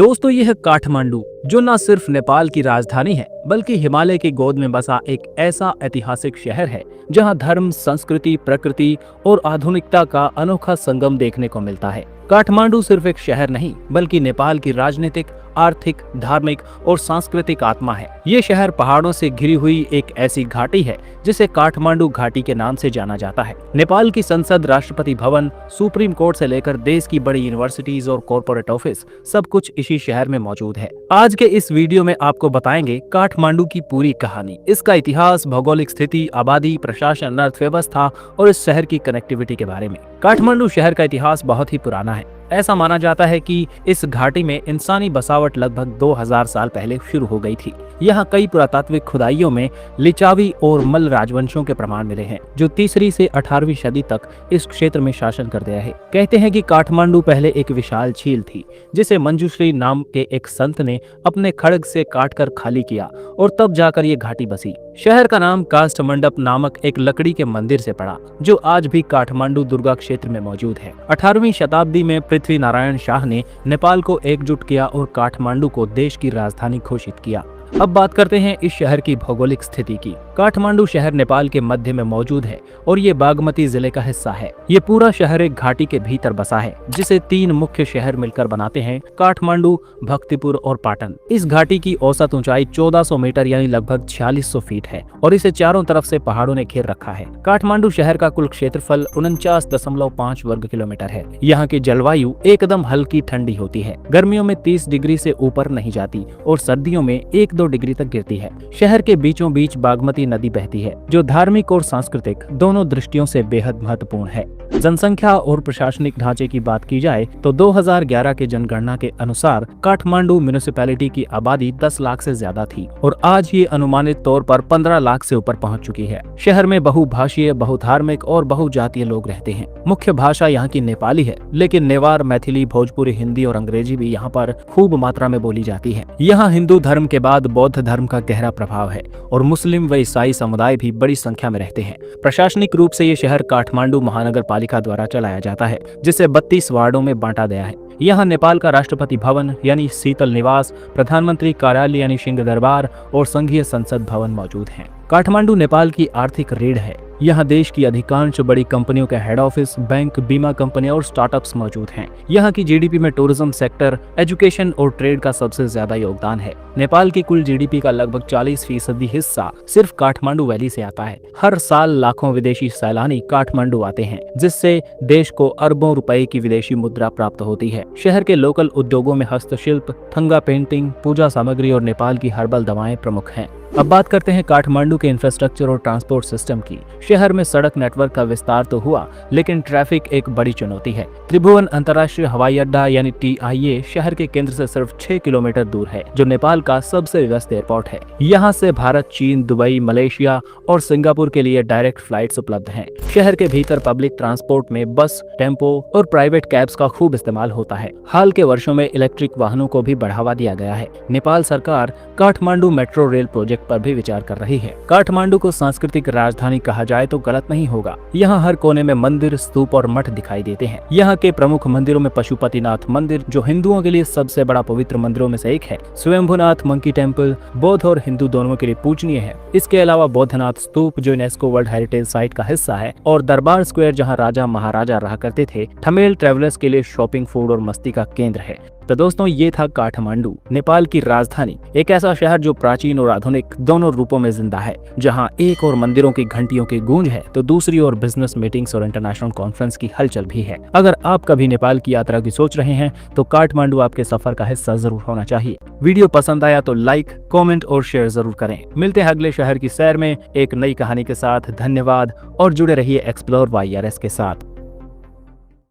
दोस्तों ये है काठमांडू, जो न सिर्फ नेपाल की राजधानी है बल्कि हिमालय की गोद में बसा एक ऐसा ऐतिहासिक शहर है जहां धर्म, संस्कृति, प्रकृति और आधुनिकता का अनोखा संगम देखने को मिलता है। काठमांडू सिर्फ एक शहर नहीं बल्कि नेपाल की राजनीतिक, आर्थिक, धार्मिक और सांस्कृतिक आत्मा है। ये शहर पहाड़ों से घिरी हुई एक ऐसी घाटी है जिसे काठमांडू घाटी के नाम से जाना जाता है। नेपाल की संसद, राष्ट्रपति भवन, सुप्रीम कोर्ट से लेकर देश की बड़ी यूनिवर्सिटीज और कॉर्पोरेट ऑफिस सब कुछ इसी शहर में मौजूद है। आज के इस वीडियो में आपको बताएंगे काठमांडू की पूरी कहानी, इसका इतिहास, भौगोलिक स्थिति, आबादी, प्रशासन, अर्थव्यवस्था और इस शहर की कनेक्टिविटी के बारे में। काठमांडू शहर का इतिहास बहुत ही पुराना है। ऐसा माना जाता है कि इस घाटी में इंसानी बसावट लगभग 2000 साल पहले शुरू हो गई थी। यहाँ कई पुरातात्विक खुदाइयों में लिचावी और मल्ल राजवंशों के प्रमाण मिले हैं, जो 3वीं से 18वीं सदी तक इस क्षेत्र में शासन कर रहे हैं। कहते हैं कि काठमांडू पहले एक विशाल झील थी, जिसे मंजूश्री नाम के एक संत ने अपने खड्ग से काटकर खाली किया और तब जाकर ये घाटी बसी। शहर का नाम काष्ठमंडप नामक एक लकड़ी के मंदिर से पड़ा, जो आज भी काठमांडू दुर्गा क्षेत्र में मौजूद है। 18वीं शताब्दी में पृथ्वी नारायण शाह ने नेपाल को एकजुट किया और काठमांडू को देश की राजधानी घोषित किया। अब बात करते हैं इस शहर की भौगोलिक स्थिति की। काठमांडू शहर नेपाल के मध्य में मौजूद है और ये बागमती जिले का हिस्सा है। ये पूरा शहर एक घाटी के भीतर बसा है, जिसे 3 मुख्य शहर मिलकर बनाते हैं, काठमांडू, भक्तिपुर और पाटन। इस घाटी की औसत ऊंचाई 1400 मीटर यानी लगभग 4600 फीट है और इसे चारों तरफ से पहाड़ों ने घेर रखा है। काठमांडू शहर का कुल क्षेत्रफल 49.5 वर्ग किलोमीटर है। यहाँ की जलवायु एकदम हल्की ठंडी होती है, गर्मियों में 30 डिग्री से ऊपर नहीं जाती और सर्दियों में 1-2 डिग्री तक गिरती है। शहर के बीचों बीच बागमती नदी बहती है, जो धार्मिक और सांस्कृतिक दोनों दृष्टियों से बेहद महत्वपूर्ण है। जनसंख्या और प्रशासनिक ढांचे की बात की जाए तो 2011 के जनगणना के अनुसार काठमांडू म्युनिसिपैलिटी की आबादी 10 लाख से ज्यादा थी और आज ये अनुमानित तौर पर 15 लाख से ऊपर पहुंच चुकी है। शहर में बहुभाषीय, बहुधार्मिक और बहुजातीय लोग रहते हैं। मुख्य भाषा यहाँ की नेपाली है, लेकिन नेवार, मैथिली, भोजपुरी, हिंदी और अंग्रेजी भी यहाँ पर खूब मात्रा में बोली जाती है। यहाँ हिंदू धर्म के बाद बौद्ध धर्म का गहरा प्रभाव है और मुस्लिम व ईसाई समुदाय भी बड़ी संख्या में रहते हैं। प्रशासनिक रूप से ये शहर काठमांडू महानगर पालिका द्वारा चलाया जाता है, जिसे 32 वार्डों में बांटा गया है। यहाँ नेपाल का राष्ट्रपति भवन यानी शीतल निवास, प्रधानमंत्री कार्यालय यानी सिंह दरबार और संघीय संसद भवन मौजूद हैं। काठमांडू नेपाल की आर्थिक रीढ़ है। यहाँ देश की अधिकांश बड़ी कंपनियों के हेड ऑफिस, बैंक, बीमा कंपनियां और स्टार्टअप्स मौजूद हैं। यहाँ की जीडीपी में टूरिज्म सेक्टर, एजुकेशन और ट्रेड का सबसे ज्यादा योगदान है। नेपाल की कुल जीडीपी का लगभग 40% हिस्सा सिर्फ काठमांडू वैली से आता है। हर साल लाखों विदेशी सैलानी काठमांडू आते हैं, जिससे देश को अरबों रुपए की विदेशी मुद्रा प्राप्त होती है। शहर के लोकल उद्योगों में हस्तशिल्प, थंगा पेंटिंग, पूजा सामग्री और नेपाल की हर्बल दवाएं प्रमुख हैं। अब बात करते हैं काठमांडू के इंफ्रास्ट्रक्चर और ट्रांसपोर्ट सिस्टम की। शहर में सड़क नेटवर्क का विस्तार तो हुआ, लेकिन ट्रैफिक एक बड़ी चुनौती है। त्रिभुवन अंतर्राष्ट्रीय हवाई अड्डा यानी TIA शहर के केंद्र से सिर्फ 6 किलोमीटर दूर है, जो नेपाल का सबसे व्यस्त एयरपोर्ट है। यहाँ से भारत, चीन, दुबई, मलेशिया और सिंगापुर के लिए डायरेक्ट फ्लाइट्स उपलब्ध हैं। शहर के भीतर पब्लिक ट्रांसपोर्ट में बस, टेम्पो और प्राइवेट कैब्स का खूब इस्तेमाल होता है। हाल के वर्षों में इलेक्ट्रिक वाहनों को भी बढ़ावा दिया गया है। नेपाल सरकार काठमांडू मेट्रो रेल प्रोजेक्ट पर भी विचार कर रही है। काठमांडू को सांस्कृतिक राजधानी कहा जाए तो गलत नहीं होगा। यहाँ हर कोने में मंदिर, स्तूप और मठ दिखाई देते हैं। यहाँ के प्रमुख मंदिरों में पशुपतिनाथ मंदिर, जो हिंदुओं के लिए सबसे बड़ा पवित्र मंदिरों में से एक है, स्वयंभूनाथ मंकी टेम्पल बौद्ध और हिंदू दोनों के लिए पूजनीय है। इसके अलावा बौद्धनाथ स्तूप, जो यूनेस्को वर्ल्ड हेरिटेज साइट का हिस्सा है, और दरबार स्क्वायर, जहाँ राजा महाराजा रहा करते थे, ठमेल ट्रेवलर्स के लिए शॉपिंग, फूड और मस्ती का केंद्र है। तो दोस्तों, ये था काठमांडू, नेपाल की राजधानी। एक ऐसा शहर जो प्राचीन और आधुनिक दोनों रूपों में जिंदा है, जहां एक और मंदिरों की घंटियों की गूंज है तो दूसरी ओर बिजनेस मीटिंग्स और इंटरनेशनल कॉन्फ्रेंस की हलचल भी है। अगर आप कभी नेपाल की यात्रा की सोच रहे हैं तो काठमांडू आपके सफर का हिस्सा जरूर होना चाहिए। वीडियो पसंद आया तो लाइक, कॉमेंट और शेयर जरूर करें। मिलते हैं अगले शहर की सैर में एक नई कहानी के साथ। धन्यवाद और जुड़े रहिए एक्सप्लोर बाय RS के साथ।